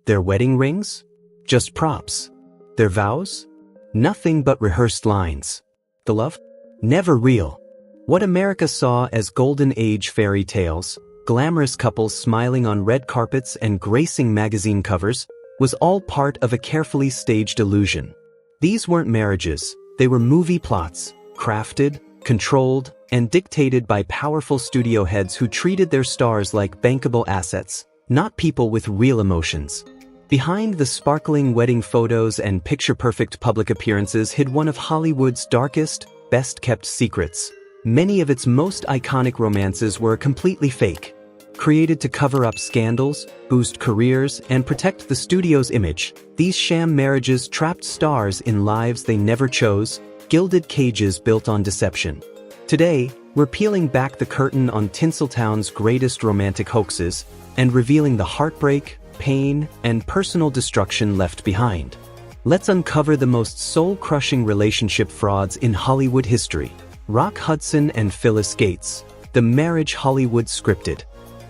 Their wedding rings? Just props. Their vows? Nothing but rehearsed lines. The love? Never real. What America saw as golden age fairy tales, glamorous couples smiling on red carpets and gracing magazine covers, was all part of a carefully staged illusion. These weren't marriages, they were movie plots, crafted, controlled, and dictated by powerful studio heads who treated their stars like bankable assets, not people with real emotions. Behind the sparkling wedding photos and picture-perfect public appearances hid one of Hollywood's darkest, best-kept secrets. Many of its most iconic romances were completely fake, created to cover up scandals, boost careers, and protect the studio's image. These sham marriages trapped stars in lives they never chose, gilded cages built on deception. Today, we're peeling back the curtain on Tinseltown's greatest romantic hoaxes and revealing the heartbreak, pain, and personal destruction left behind. Let's uncover the most soul-crushing relationship frauds in Hollywood history. Rock Hudson and Phyllis Gates, the marriage Hollywood scripted.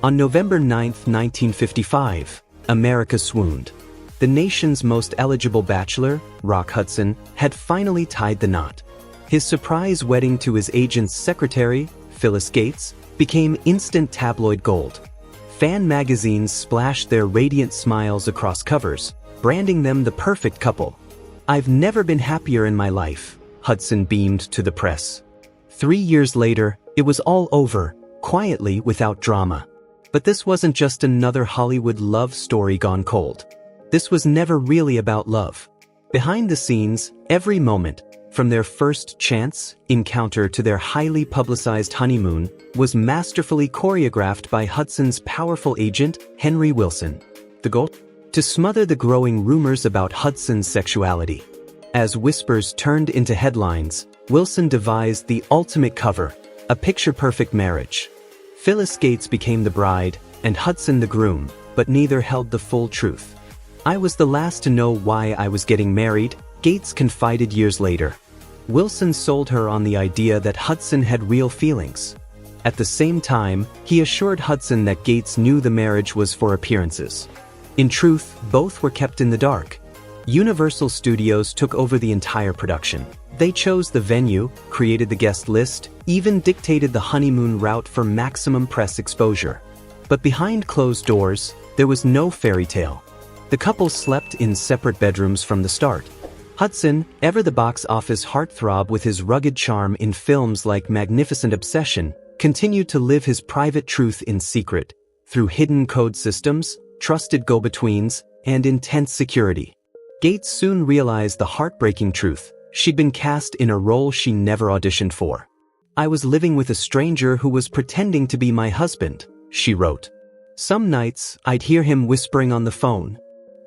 On November 9, 1955, America swooned. The nation's most eligible bachelor, Rock Hudson, had finally tied the knot. His surprise wedding to his agent's secretary, Phyllis Gates, became instant tabloid gold. Fan magazines splashed their radiant smiles across covers, branding them the perfect couple. "I've never been happier in my life," Hudson beamed to the press. 3 years later, it was all over, quietly without drama. But this wasn't just another Hollywood love story gone cold. This was never really about love. Behind the scenes, every moment, from their first chance encounter to their highly publicized honeymoon, was masterfully choreographed by Hudson's powerful agent, Henry Wilson. The goal? To smother the growing rumors about Hudson's sexuality. As whispers turned into headlines, Wilson devised the ultimate cover, a picture-perfect marriage. Phyllis Gates became the bride, and Hudson the groom, but neither held the full truth. "I was the last to know why I was getting married," Gates confided years later. Wilson sold her on the idea that Hudson had real feelings. At the same time, he assured Hudson that Gates knew the marriage was for appearances. In truth, both were kept in the dark. Universal Studios took over the entire production. They chose the venue, created the guest list, even dictated the honeymoon route for maximum press exposure. But behind closed doors, there was no fairy tale. The couple slept in separate bedrooms from the start. Hudson, ever the box office heartthrob with his rugged charm in films like Magnificent Obsession, continued to live his private truth in secret, through hidden code systems, trusted go-betweens, and intense security. Gates soon realized the heartbreaking truth: she'd been cast in a role she never auditioned for. "I was living with a stranger who was pretending to be my husband," she wrote. "Some nights, I'd hear him whispering on the phone.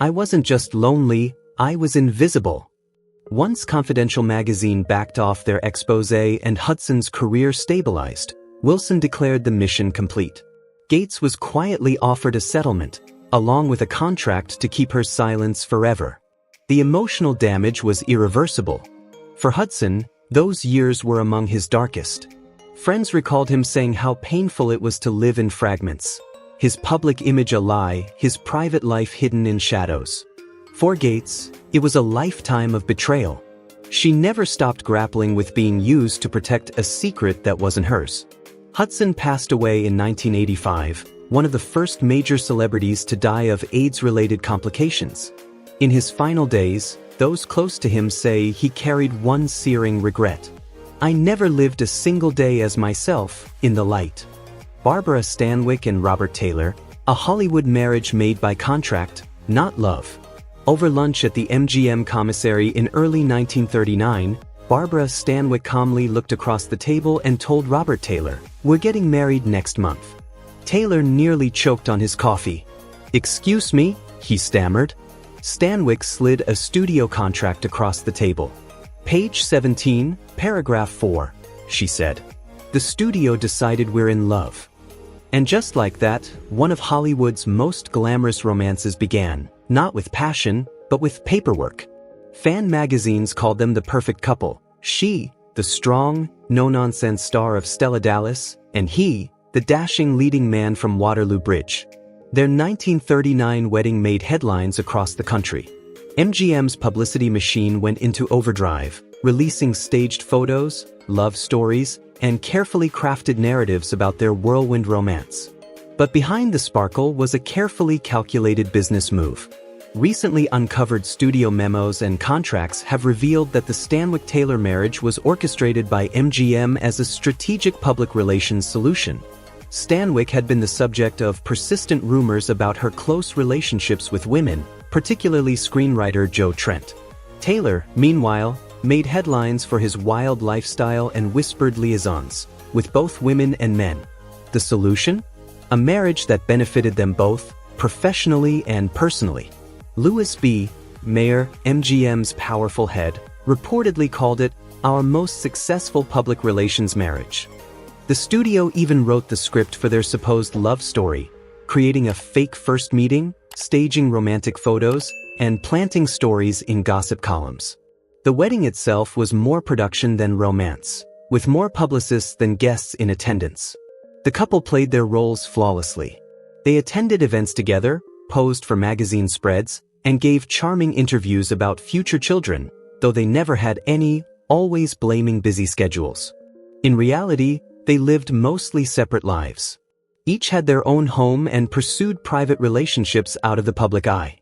I wasn't just lonely, I was invisible." Once Confidential magazine backed off their exposé and Hudson's career stabilized, Wilson declared the mission complete. Gates was quietly offered a settlement, along with a contract to keep her silence forever. The emotional damage was irreversible. For Hudson, those years were among his darkest. Friends recalled him saying how painful it was to live in fragments. His public image a lie, his private life hidden in shadows. For Gates, it was a lifetime of betrayal. She never stopped grappling with being used to protect a secret that wasn't hers. Hudson passed away in 1985, one of the first major celebrities to die of AIDS-related complications. In his final days, those close to him say he carried one searing regret: "I never lived a single day as myself, in the light." Barbara Stanwyck and Robert Taylor, a Hollywood marriage made by contract, not love. Over lunch at the MGM commissary in early 1939, Barbara Stanwyck calmly looked across the table and told Robert Taylor, "We're getting married next month." Taylor nearly choked on his coffee. "Excuse me," he stammered. Stanwyck slid a studio contract across the table. "Page 17, paragraph 4, she said. "The studio decided we're in love." And just like that, one of Hollywood's most glamorous romances began, not with passion, but with paperwork. Fan magazines called them the perfect couple. She, the strong, no-nonsense star of Stella Dallas, and he, the dashing leading man from Waterloo Bridge. Their 1939 wedding made headlines across the country. MGM's publicity machine went into overdrive, releasing staged photos, love stories, and carefully crafted narratives about their whirlwind romance. But behind the sparkle was a carefully calculated business move. Recently uncovered studio memos and contracts have revealed that the Stanwick-Taylor marriage was orchestrated by MGM as a strategic public relations solution. Stanwick had been the subject of persistent rumors about her close relationships with women, particularly screenwriter Joe Trent. Taylor, meanwhile, made headlines for his wild lifestyle and whispered liaisons with both women and men. The solution? A marriage that benefited them both, professionally and personally. Louis B. Mayer, MGM's powerful head, reportedly called it our most successful public relations marriage. The studio even wrote the script for their supposed love story, creating a fake first meeting, staging romantic photos, and planting stories in gossip columns. The wedding itself was more production than romance, with more publicists than guests in attendance. The couple played their roles flawlessly. They attended events together, posed for magazine spreads, and gave charming interviews about future children, though they never had any, always blaming busy schedules. In reality, they lived mostly separate lives. Each had their own home and pursued private relationships out of the public eye.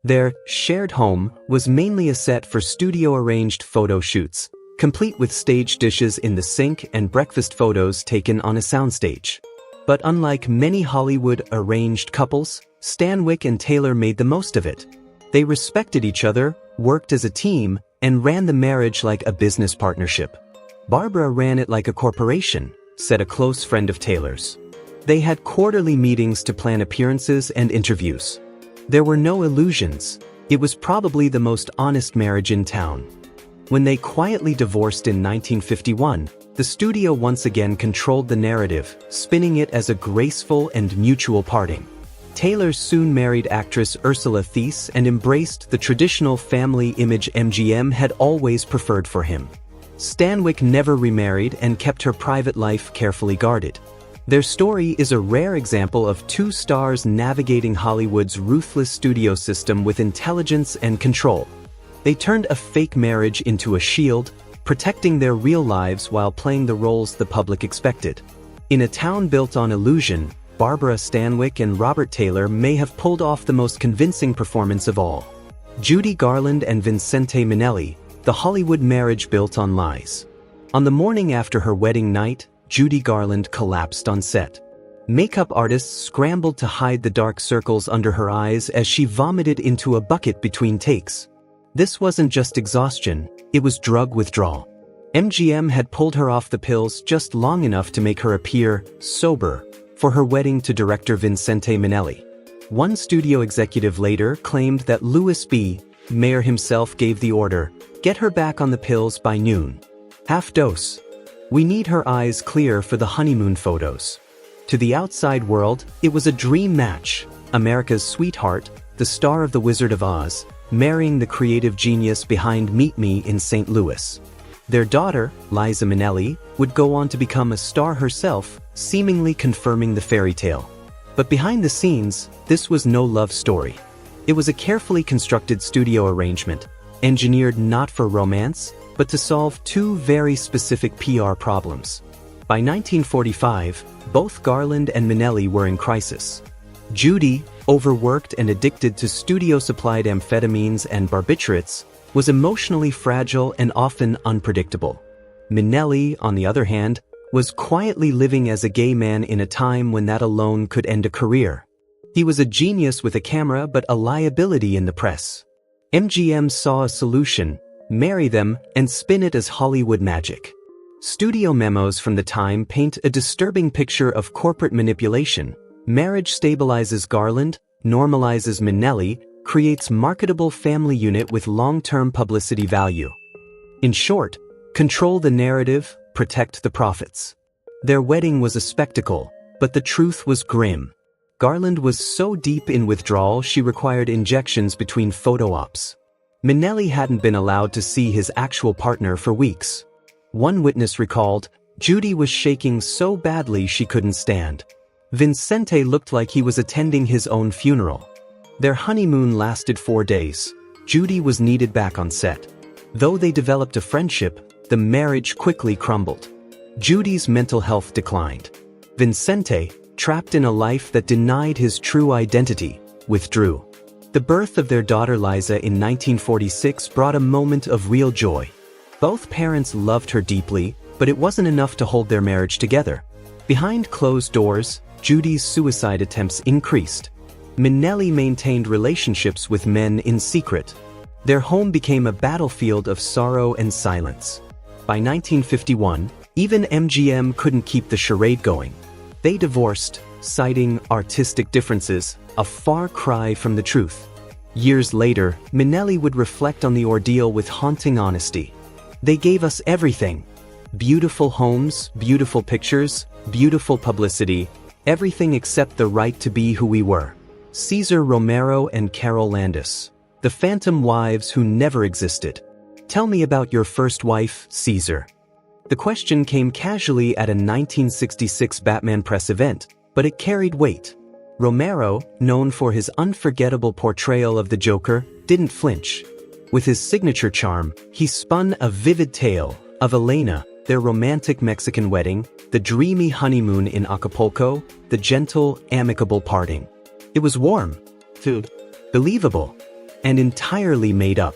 Their shared home was mainly a set for studio-arranged photo shoots, complete with stage dishes in the sink and breakfast photos taken on a soundstage. But unlike many Hollywood-arranged couples, Stanwick and Taylor made the most of it. They respected each other, worked as a team, and ran the marriage like a business partnership. Barbara ran it like a corporation, said a close friend of Taylor's. They had quarterly meetings to plan appearances and interviews. There were no illusions. It was probably the most honest marriage in town. When they quietly divorced in 1951, the studio once again controlled the narrative, spinning it as a graceful and mutual parting. Taylor soon married actress Ursula Thies and embraced the traditional family image MGM had always preferred for him. Stanwick never remarried and kept her private life carefully guarded. Their story is a rare example of two stars navigating Hollywood's ruthless studio system with intelligence and control. They turned a fake marriage into a shield, protecting their real lives while playing the roles the public expected. In a town built on illusion, Barbara Stanwyck and Robert Taylor may have pulled off the most convincing performance of all. Judy Garland and Vincente Minnelli, the Hollywood marriage built on lies. On the morning after her wedding night, Judy Garland collapsed on set. Makeup artists scrambled to hide the dark circles under her eyes as she vomited into a bucket between takes. This wasn't just exhaustion, it was drug withdrawal. MGM had pulled her off the pills just long enough to make her appear sober for her wedding to director Vincente Minnelli. One studio executive later claimed that Louis B. Mayer himself gave the order, "Get her back on the pills by noon. Half dose. We need her eyes clear for the honeymoon photos." To the outside world, it was a dream match. America's sweetheart, the star of The Wizard of Oz, marrying the creative genius behind Meet Me in St. Louis. Their daughter, Liza Minnelli, would go on to become a star herself, seemingly confirming the fairy tale. But behind the scenes, this was no love story. It was a carefully constructed studio arrangement, engineered not for romance, but to solve two very specific PR problems. By 1945, both Garland and Minnelli were in crisis. Judy, overworked and addicted to studio-supplied amphetamines and barbiturates, was emotionally fragile and often unpredictable. Minnelli, on the other hand, was quietly living as a gay man in a time when that alone could end a career. He was a genius with a camera but a liability in the press. MGM saw a solution: marry them and spin it as Hollywood magic. Studio memos from the time paint a disturbing picture of corporate manipulation. Marriage stabilizes Garland, normalizes Minnelli, creates marketable family unit with long-term publicity value. In short, control the narrative, protect the profits. Their wedding was a spectacle, but the truth was grim. Garland was so deep in withdrawal she required injections between photo ops. Minnelli hadn't been allowed to see his actual partner for weeks. One witness recalled, "Judy was shaking so badly she couldn't stand." Vincente looked like he was attending his own funeral. Their honeymoon lasted 4 days. Judy was needed back on set. Though they developed a friendship, the marriage quickly crumbled. Judy's mental health declined. Vincente, trapped in a life that denied his true identity, withdrew. The birth of their daughter Liza in 1946 brought a moment of real joy. Both parents loved her deeply, but it wasn't enough to hold their marriage together. Behind closed doors, Judy's suicide attempts increased. Minnelli maintained relationships with men in secret. Their home became a battlefield of sorrow and silence. By 1951, even MGM couldn't keep the charade going. They divorced, citing artistic differences, a far cry from the truth. Years later, Minnelli would reflect on the ordeal with haunting honesty. They gave us everything. Beautiful homes, beautiful pictures, beautiful publicity, everything except the right to be who we were. Cesar Romero and Carol Landis, the phantom wives who never existed. Tell me about your first wife, Cesar. The question came casually at a 1966 Batman press event, but it carried weight. Romero, known for his unforgettable portrayal of the Joker, didn't flinch. With his signature charm, he spun a vivid tale of Elena, their romantic Mexican wedding, the dreamy honeymoon in Acapulco, the gentle, amicable parting. It was warm, believable, and entirely made up.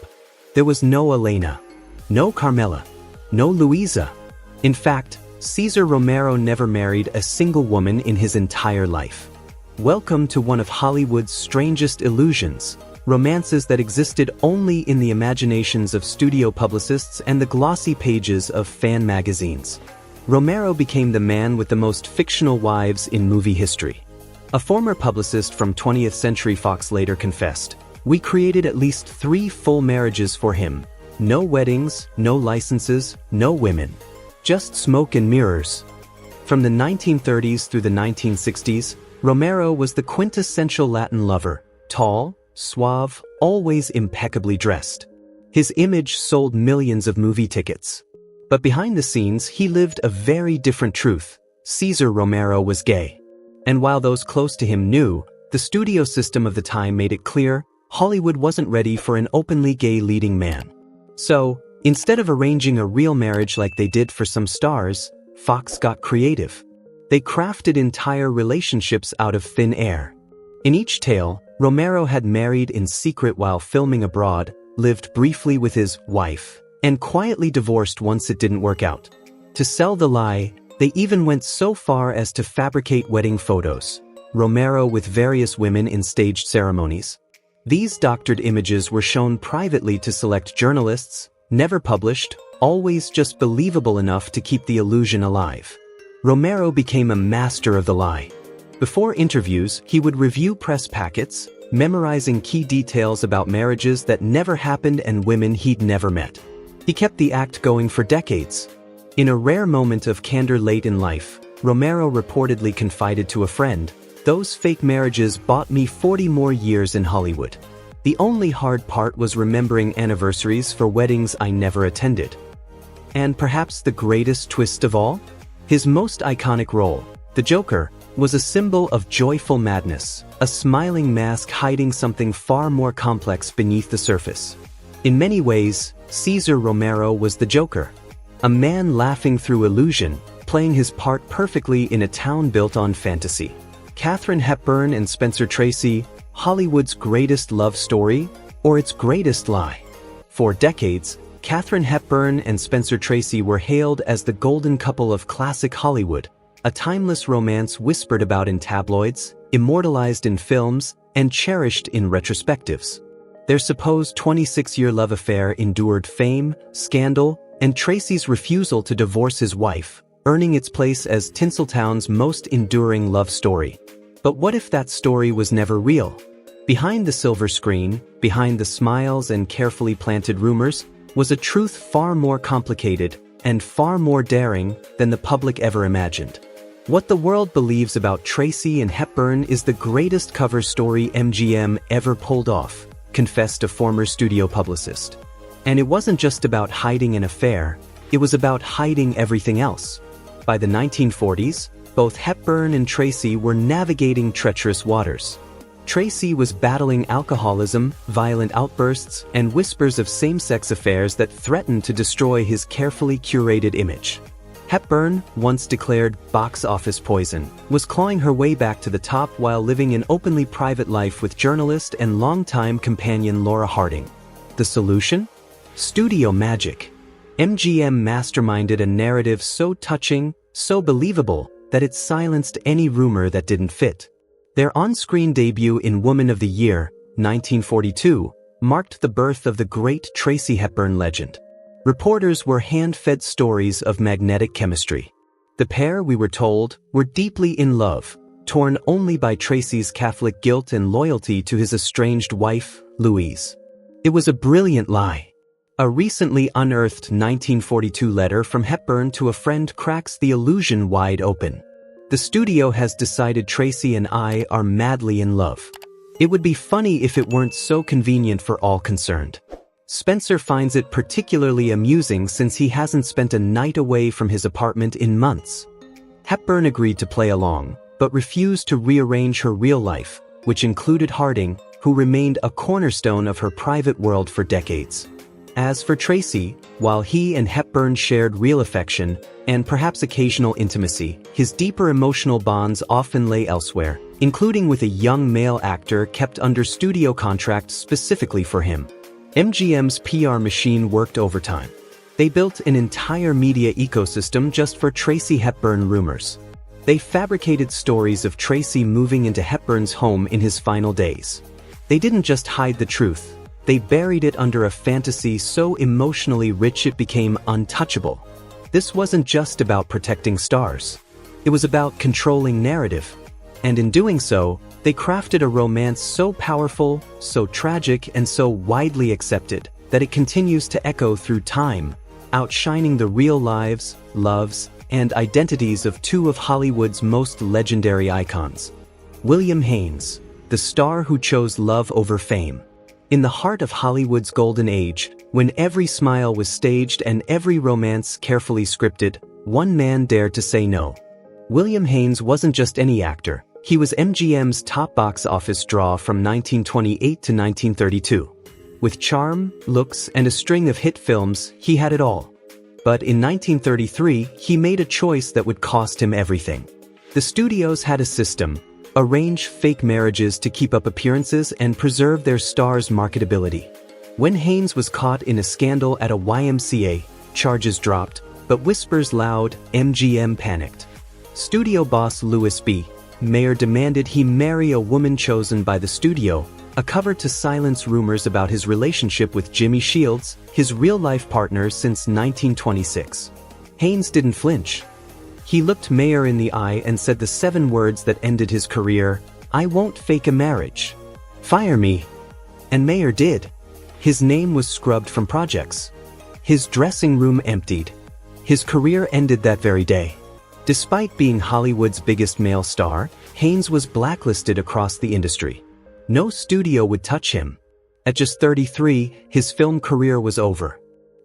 There was no Elena, no Carmela, no Luisa. In fact, Cesar Romero never married a single woman in his entire life. Welcome to one of Hollywood's strangest illusions, romances that existed only in the imaginations of studio publicists and the glossy pages of fan magazines. Romero became the man with the most fictional wives in movie history. A former publicist from 20th Century Fox later confessed, "We created at least 3 full marriages for him. No weddings, no licenses, no women. Just smoke and mirrors." From the 1930s through the 1960s, Romero was the quintessential Latin lover, tall, suave, always impeccably dressed. His image sold millions of movie tickets. But behind the scenes, he lived a very different truth. Cesar Romero was gay. And while those close to him knew, the studio system of the time made it clear Hollywood wasn't ready for an openly gay leading man. So, instead of arranging a real marriage like they did for some stars, Fox got creative. They crafted entire relationships out of thin air. In each tale, Romero had married in secret while filming abroad, lived briefly with his wife, and quietly divorced once it didn't work out. To sell the lie, they even went so far as to fabricate wedding photos. Romero with various women in staged ceremonies. These doctored images were shown privately to select journalists, never published, always just believable enough to keep the illusion alive. Romero became a master of the lie. Before interviews, he would review press packets, memorizing key details about marriages that never happened and women he'd never met. He kept the act going for decades. In a rare moment of candor late in life, Romero reportedly confided to a friend, "Those fake marriages bought me 40 more years in Hollywood. The only hard part was remembering anniversaries for weddings I never attended." And perhaps the greatest twist of all? His most iconic role, the Joker, was a symbol of joyful madness, a smiling mask hiding something far more complex beneath the surface. In many ways, Cesar Romero was the Joker. A man laughing through illusion, playing his part perfectly in a town built on fantasy. Katharine Hepburn and Spencer Tracy, Hollywood's greatest love story, or its greatest lie. For decades, Katharine Hepburn and Spencer Tracy were hailed as the golden couple of classic Hollywood, a timeless romance whispered about in tabloids, immortalized in films, and cherished in retrospectives. Their supposed 26-year love affair endured fame, scandal, and Tracy's refusal to divorce his wife, earning its place as Tinseltown's most enduring love story. But what if that story was never real? Behind the silver screen, behind the smiles and carefully planted rumors, was a truth far more complicated and far more daring than the public ever imagined. What the world believes about Tracy and Hepburn is the greatest cover story MGM ever pulled off, confessed a former studio publicist. And it wasn't just about hiding an affair, it was about hiding everything else. By the 1940s, both Hepburn and Tracy were navigating treacherous waters. Tracy was battling alcoholism, violent outbursts, and whispers of same-sex affairs that threatened to destroy his carefully curated image. Hepburn, once declared box office poison, was clawing her way back to the top while living an openly private life with journalist and longtime companion Laura Harding. The solution? Studio magic. MGM masterminded a narrative so touching, so believable, that it silenced any rumor that didn't fit. Their on-screen debut in Woman of the Year, 1942, marked the birth of the great Tracy Hepburn legend. Reporters were hand-fed stories of magnetic chemistry. The pair, we were told, were deeply in love, torn only by Tracy's Catholic guilt and loyalty to his estranged wife, Louise. It was a brilliant lie. A recently unearthed 1942 letter from Hepburn to a friend cracks the illusion wide open. The studio has decided Tracy and I are madly in love. It would be funny if it weren't so convenient for all concerned. Spencer finds it particularly amusing since he hasn't spent a night away from his apartment in months. Hepburn agreed to play along, but refused to rearrange her real life, which included Harding, who remained a cornerstone of her private world for decades. As for Tracy, while he and Hepburn shared real affection, and perhaps occasional intimacy, his deeper emotional bonds often lay elsewhere, including with a young male actor kept under studio contract specifically for him. MGM's PR machine worked overtime. They built an entire media ecosystem just for Tracy Hepburn rumors. They fabricated stories of Tracy moving into Hepburn's home in his final days. They didn't just hide the truth. They buried it under a fantasy so emotionally rich it became untouchable. This wasn't just about protecting stars. It was about controlling narrative. And in doing so, they crafted a romance so powerful, so tragic, and so widely accepted that it continues to echo through time, outshining the real lives, loves, and identities of two of Hollywood's most legendary icons. William Haynes, the star who chose love over fame. In the heart of Hollywood's golden age, when every smile was staged and every romance carefully scripted, one man dared to say no. William Haynes wasn't just any actor. He was MGM's top box office draw from 1928 to 1932. With charm, looks, and a string of hit films, he had it all. But in 1933, he made a choice that would cost him everything. The studios had a system: arrange fake marriages to keep up appearances and preserve their stars' marketability. When Haynes was caught in a scandal at a YMCA, charges dropped, but whispers loud, MGM panicked. Studio boss Louis B. Mayer demanded he marry a woman chosen by the studio, a cover to silence rumors about his relationship with Jimmy Shields, his real-life partner since 1926. Haynes didn't flinch. He looked Mayer in the eye and said the 7 words that ended his career: "I won't fake a marriage. Fire me." And Mayer did. His name was scrubbed from projects. His dressing room emptied. His career ended that very day. Despite being Hollywood's biggest male star, Haynes was blacklisted across the industry. No studio would touch him. At just 33, his film career was over.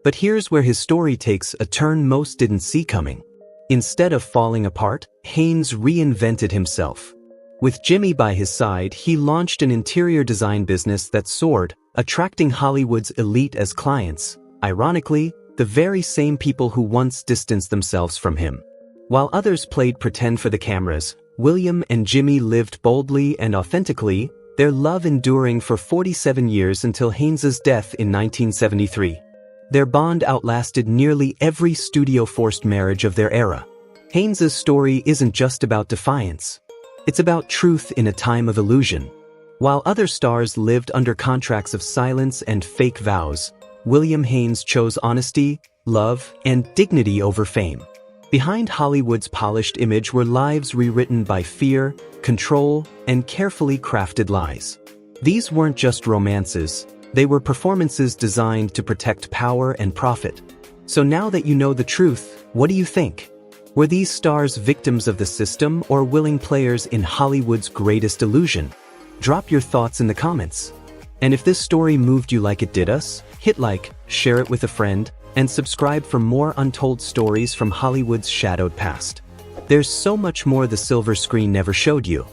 But here's where his story takes a turn most didn't see coming. Instead of falling apart, Haynes reinvented himself. With Jimmy by his side, he launched an interior design business that soared, attracting Hollywood's elite as clients, ironically, the very same people who once distanced themselves from him. While others played pretend for the cameras, William and Jimmy lived boldly and authentically, their love enduring for 47 years until Haynes's death in 1973. Their bond outlasted nearly every studio-forced marriage of their era. Haynes's story isn't just about defiance. It's about truth in a time of illusion. While other stars lived under contracts of silence and fake vows, William Haynes chose honesty, love, and dignity over fame. Behind Hollywood's polished image were lives rewritten by fear, control, and carefully crafted lies. These weren't just romances. They were performances designed to protect power and profit. So now that you know the truth, what do you think? Were these stars victims of the system or willing players in Hollywood's greatest illusion? Drop your thoughts in the comments. And if this story moved you like it did us, hit like, share it with a friend, and subscribe for more untold stories from Hollywood's shadowed past. There's so much more the silver screen never showed you.